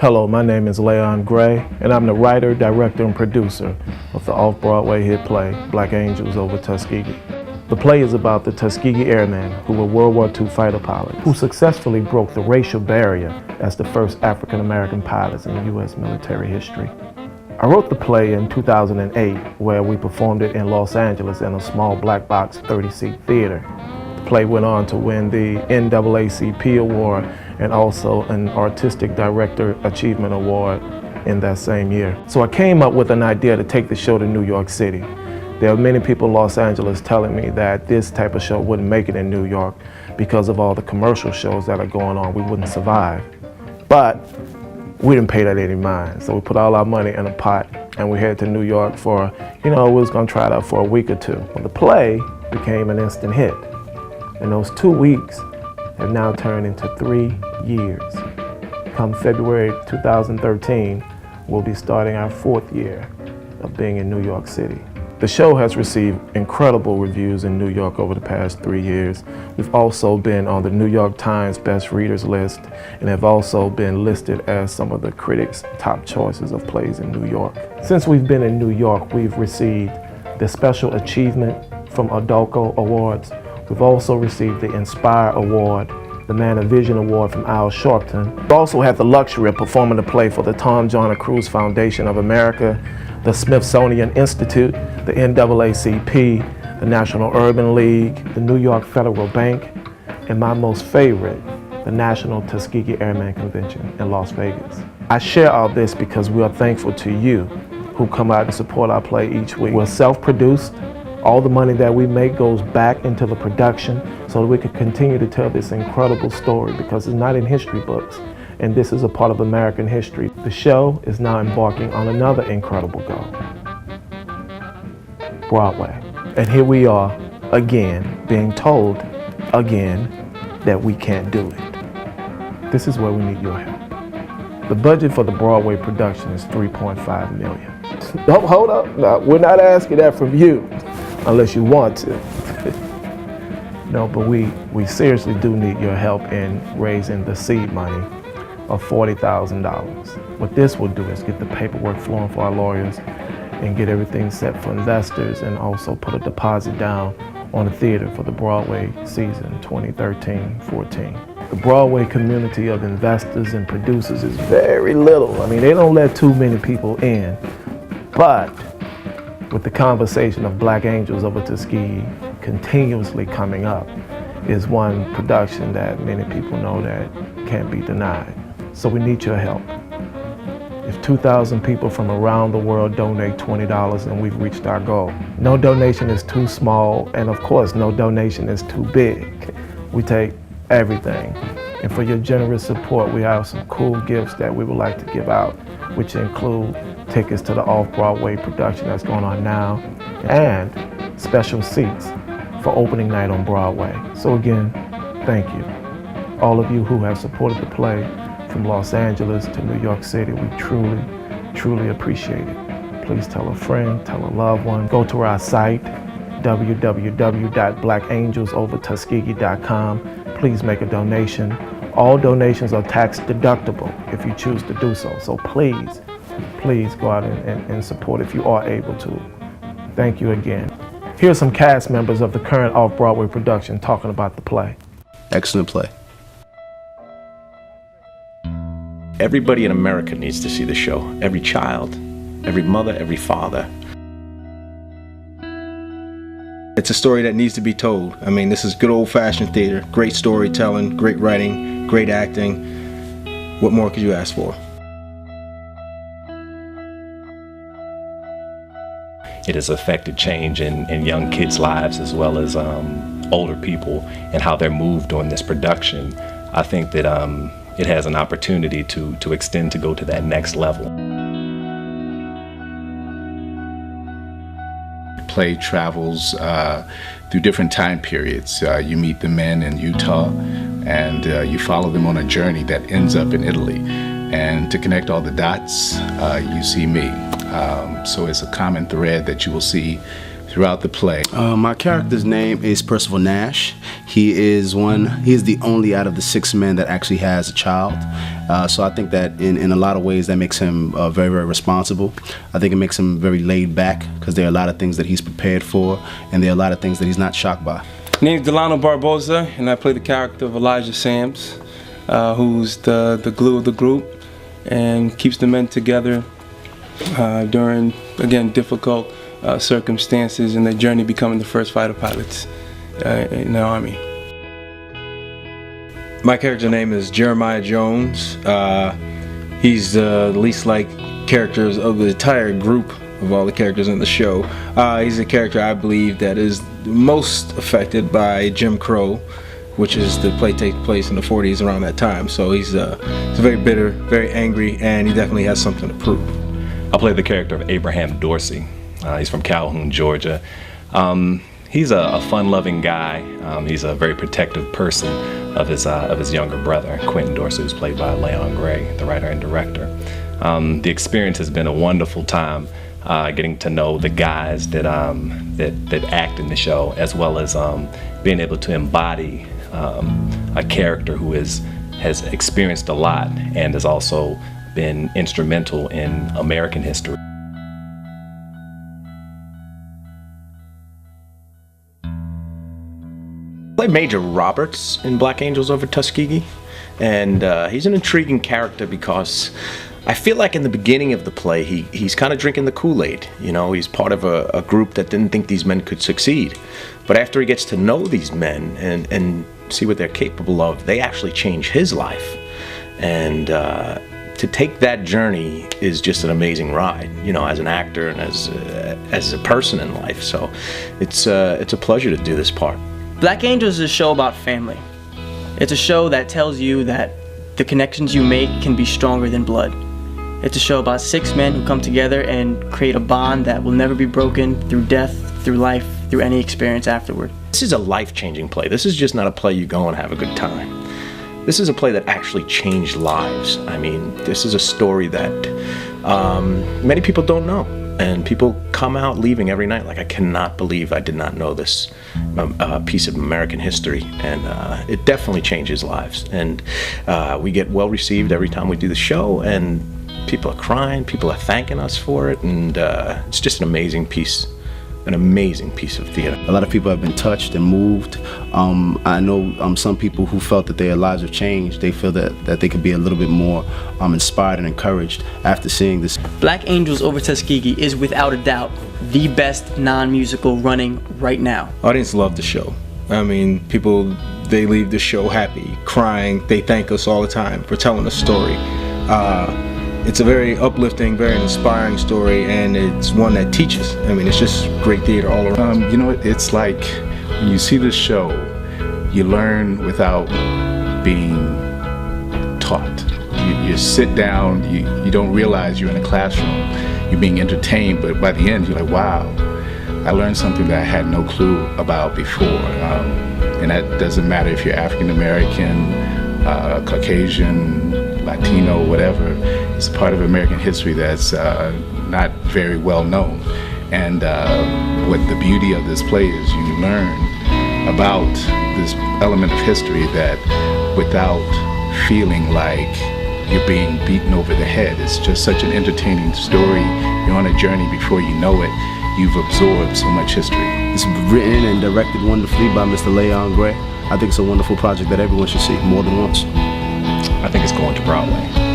Hello, my name is Layon Gray, and I'm the writer, director, and producer of the Off Broadway hit play, Black Angels Over Tuskegee. The play is about the Tuskegee Airmen who were World War II fighter pilots who successfully broke the racial barrier as the first African American pilots in U.S. military history. I wrote the play in 2008, where we performed it in Los Angeles in a small black box 30-seat theater. The play went on to win the NAACP award and also an Artistic Director Achievement Award in that same year. So I came up with an idea to take the show to New York City. There are many people in Los Angeles telling me that this type of show wouldn't make it in New York because of all the commercial shows that are going on. We wouldn't survive. But we didn't pay that any mind. So we put all our money in a pot and we headed to New York for, we was gonna try it out for a week or two. Well, the play became an instant hit. And those 2 weeks have now turned into 3 years. Come February 2013, we'll be starting our 4th year of being in New York City. The show has received incredible reviews in New York over the past 3 years. We've also been on the New York Times Best Readers list and have also been listed as some of the critics' top choices of plays in New York. Since we've been in New York, we've received the Special Achievement from Adolco Awards. We've also received the Inspire Award, the Man of Vision Award from Al Sharpton. We've also had the luxury of performing the play for the Tom Joyner Cruz Foundation of America, the Smithsonian Institute, the NAACP, the National Urban League, the New York Federal Bank, and my most favorite, the National Tuskegee Airmen Convention in Las Vegas. I share all this because we are thankful to you who come out and support our play each week. We're self-produced. All the money that we make goes back into the production so that we can continue to tell this incredible story because it's not in history books. And this is a part of American history. The show is now embarking on another incredible goal, Broadway. And here we are again, being told again that we can't do it. This is where we need your help. The budget for the Broadway production is $3.5 million. Don't hold up, no, we're not asking that from you unless you want to. No, but we seriously do need your help in raising the seed money of $40,000. What this will do is get the paperwork flowing for our lawyers and get everything set for investors and also put a deposit down on the theater for the Broadway season 2013-14. The Broadway community of investors and producers is very little. I mean, they don't let too many people in, but with the conversation of Black Angels Over Tuskegee continuously coming up is one production that many people know that can't be denied. So we need your help. If 2,000 people from around the world donate $20, then we've reached our goal. No donation is too small, and of course, no donation is too big. We take everything. And for your generous support, we have some cool gifts that we would like to give out, which include tickets to the Off-Broadway production that's going on now, and special seats for opening night on Broadway. So again, thank you. All of you who have supported the play from Los Angeles to New York City, we truly, truly appreciate it. Please tell a friend, tell a loved one. Go to our site, www.blackangelsovertuskegee.com. Please make a donation. All donations are tax deductible if you choose to do so. So please, please go out and support if you are able to. Thank you again. Here are some cast members of the current Off-Broadway production talking about the play. Excellent play. Everybody in America needs to see the show. Every child, every mother, every father. It's a story that needs to be told. I mean, this is good old-fashioned theater, great storytelling, great writing, great acting. What more could you ask for? It has affected change in young kids' lives as well as older people and how they're moved during this production. I think that it has an opportunity to extend to go to that next level. Play travels through different time periods. You meet the men in Utah and you follow them on a journey that ends up in Italy. And to connect all the dots, you see me. So it's a common thread that you will see throughout the play. My character's name is Percival Nash. He is the only out of the 6 men that actually has a child. So I think that in a lot of ways that makes him very, very responsible. I think it makes him very laid back because there are a lot of things that he's prepared for, and there are a lot of things that he's not shocked by. My name's Delano Barboza, and I play the character of Elijah Sams, who's the glue of the group and keeps the men together during, again, difficult circumstances in their journey becoming the first fighter pilots in the Army. My character's name is Jeremiah Jones. He's the least liked characters of the entire group of all the characters in the show. He's a character I believe that is most affected by Jim Crow, which is the play takes place in the 40s around that time. So he's very bitter, very angry, and he definitely has something to prove. I play the character of Abraham Dorsey. He's from Calhoun, Georgia. He's a fun-loving guy. He's a very protective person of his younger brother, Quentin Dorsey, who's played by Layon Gray, the writer and director. The experience has been a wonderful time, getting to know the guys that act in the show, as well as being able to embody a character who has experienced a lot and has also been instrumental in American history. I play Major Roberts in Black Angels Over Tuskegee, and he's an intriguing character because I feel like in the beginning of the play he's kind of drinking the Kool-Aid. You know, he's part of a group that didn't think these men could succeed. But after he gets to know these men and see what they're capable of, they actually change his life. And to take that journey is just an amazing ride, you know, as an actor and as a person in life. So it's a pleasure to do this part. Black Angels is a show about family. It's a show that tells you that the connections you make can be stronger than blood. It's a show about 6 men who come together and create a bond that will never be broken through death, through life, through any experience afterward. This is a life-changing play. This is just not a play you go and have a good time. This is a play that actually changed lives. I mean, this is a story that many people don't know. And people come out leaving every night like, I cannot believe I did not know this piece of American history. And it definitely changes lives. And we get well received every time we do the show, and people are crying, people are thanking us for it, and it's just an amazing piece of theater. A lot of people have been touched and moved. I know some people who felt that their lives have changed. They feel that they could be a little bit more inspired and encouraged after seeing this. Black Angels Over Tuskegee is without a doubt the best non-musical running right now. Audience love the show. I mean, people, they leave the show happy, crying. They thank us all the time for telling a story. It's a very uplifting, very inspiring story, and it's one that teaches. I mean, it's just great theater all around. You know, it's like when you see this show, you learn without being taught. You sit down, you don't realize you're in a classroom, you're being entertained, but by the end you're like, wow, I learned something that I had no clue about before. And that doesn't matter if you're African American, Caucasian, Latino, whatever. It's a part of American history that's not very well known. And what the beauty of this play is, you learn about this element of history that without feeling like you're being beaten over the head. It's just such an entertaining story. You're on a journey before you know it. You've absorbed so much history. It's written and directed wonderfully by Mr. Layon Gray. I think it's a wonderful project that everyone should see more than once. I think it's going to Broadway.